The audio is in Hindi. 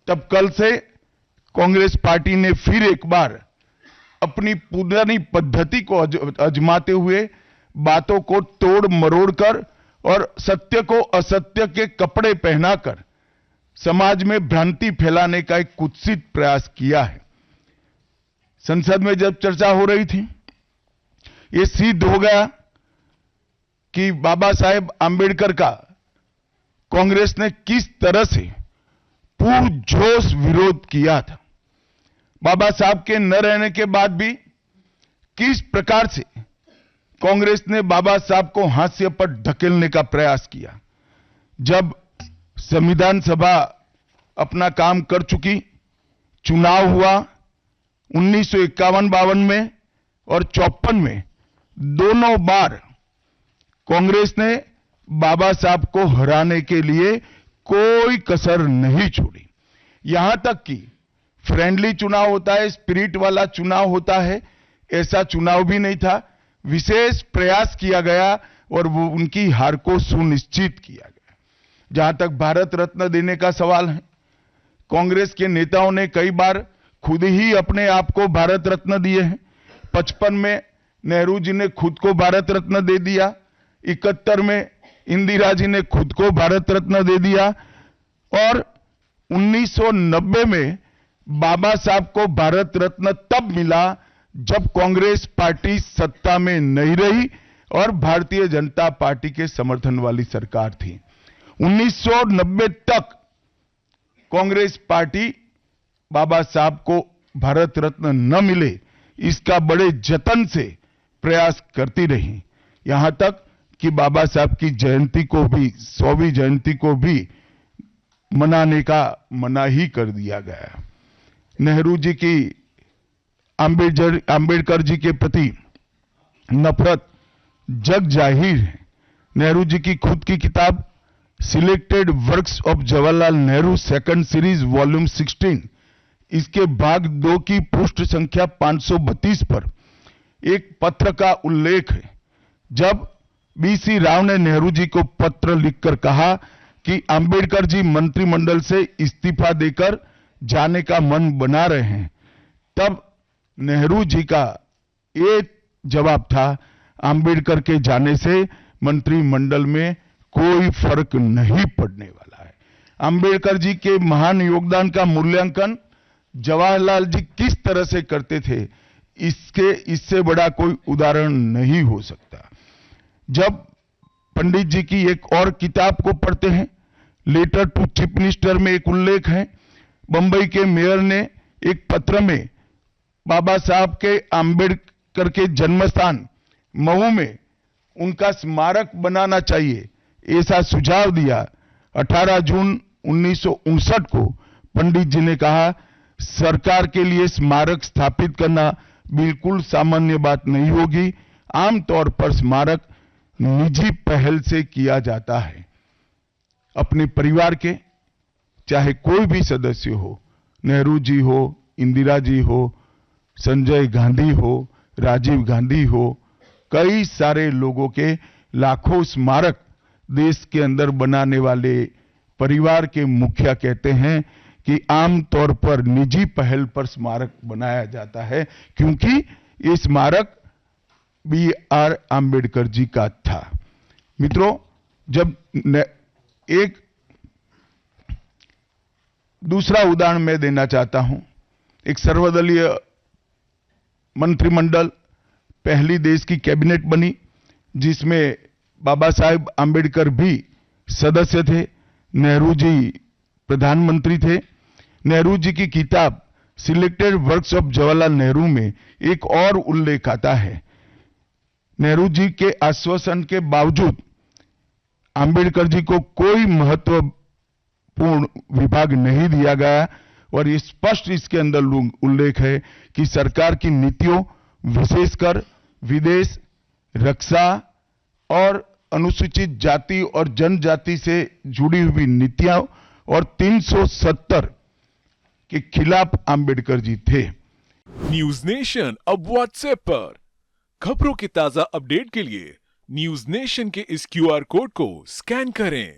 तब कल से कांग्रेस पार्टी ने फिर एक बार अपनी पुरानी पद्धति को आजमाते हुए बातों को तोड़ मरोड़ कर और सत्य को असत्य के कपड़े पहनाकर समाज में भ्रांति फैलाने का एक कुत्सित प्रयास किया है। संसद में जब चर्चा हो रही थी, ये सिद्ध हो गया कि बाबा साहेब आंबेडकर का कांग्रेस ने किस तरह से पुरजोश विरोध किया था। बाबा साहब के न रहने के बाद भी किस प्रकार से कांग्रेस ने बाबा साहब को हाशिए पर ढकेलने का प्रयास किया। जब संविधान सभा अपना काम कर चुकी, चुनाव हुआ 1951-52 में और 54 में, दोनों बार कांग्रेस ने बाबा साहब को हराने के लिए कोई कसर नहीं छोड़ी। यहां तक कि फ्रेंडली चुनाव होता है, स्पिरिट वाला चुनाव होता है, ऐसा चुनाव भी नहीं था। विशेष प्रयास किया गया और वो उनकी हार को सुनिश्चित किया गया। जहां तक भारत रत्न देने का सवाल है, कांग्रेस के नेताओं ने कई बार खुद ही अपने आप को भारत रत्न दिए हैं। 55 में नेहरू जी ने खुद को भारत रत्न दे दिया, 71 में इंदिरा जी ने खुद को भारत रत्न दे दिया और 1990 में बाबा साहब को भारत रत्न तब मिला जब कांग्रेस पार्टी सत्ता में नहीं रही और भारतीय जनता पार्टी के समर्थन वाली सरकार थी। 1990 तक कांग्रेस पार्टी बाबा साहब को भारत रत्न न मिले, इसका बड़े जतन से प्रयास करती रही। यहां तक कि बाबा साहब की जयंती को भी, 100वीं जयंती को भी मनाने का मना ही कर दिया गया। नेहरू जी की आंबेडकर जी के प्रति नफरत जग जाहिर है। नेहरू जी की खुद की किताब selected works of Jawaharlal Nehru second series volume 16, इसके भाग 2 की पृष्ठ संख्या 532 पर एक पत्र का उल्लेख है। जब बीसी राव ने नेहरू जी को पत्र लिखकर कहा कि आंबेडकर जी मंत्रिमंडल से इस्तीफा देकर जाने का मन बना रहे हैं, तब नेहरू जी का ये जवाब था, आंबेडकर के जाने से मंत्रिमंडल में कोई फर्क नहीं पड़ने वाला है। आंबेडकर जी के महान योगदान का मूल्यांकन जवाहरलाल जी किस तरह से करते थे, इससे बड़ा कोई उदाहरण नहीं हो सकता। जब पंडित जी की एक और किताब को पढ़ते हैं, लेटर टू चीफ मिनिस्टर में एक उल्लेख है, बंबई के मेयर ने एक पत्र में बाबा साहब के आंबेडकर के जन्मस्थान महू में उनका स्मारक बनाना चाहिए, ऐसा सुझाव दिया। 18 जून 1959 को पंडित जी ने कहा, सरकार के लिए स्मारक स्थापित करना बिल्कुल सामान्य बात नहीं होगी। आमतौर पर स्मारक निजी पहल से किया जाता है। अपने परिवार के चाहे कोई भी सदस्य हो, नेहरू जी हो, इंदिरा जी हो, संजय गांधी हो, राजीव गांधी हो, कई सारे लोगों के लाखों स्मारक देश के अंदर बनाने वाले परिवार के मुखिया कहते हैं कि आमतौर पर निजी पहल पर स्मारक बनाया जाता है, क्योंकि ये स्मारक B.R. आंबेडकर जी का था। मित्रों, जब एक दूसरा उदाहरण मैं देना चाहता हूं। एक सर्वदलीय मंत्रिमंडल, पहली देश की कैबिनेट बनी जिसमें बाबा साहेब आंबेडकर भी सदस्य थे, नेहरू जी प्रधानमंत्री थे। नेहरू जी की किताब selected works of Jawaharlal Nehru में एक और उल्लेख आता है। नेहरू जी के आश्वासन के बावजूद आंबेडकर जी को कोई महत्वपूर्ण विभाग नहीं दिया गया और ये स्पष्ट इसके अंदर उल्लेख है कि सरकार की नीतियों, विशेषकर विदेश, रक्षा और अनुसूचित जाति और जनजाति से जुड़ी हुई नीतियां और 370 के खिलाफ आंबेडकर जी थे। न्यूज नेशन अब व्हाट्सएप पर खबरों की ताजा अपडेट के लिए न्यूज नेशन के इस QR कोड को स्कैन करें।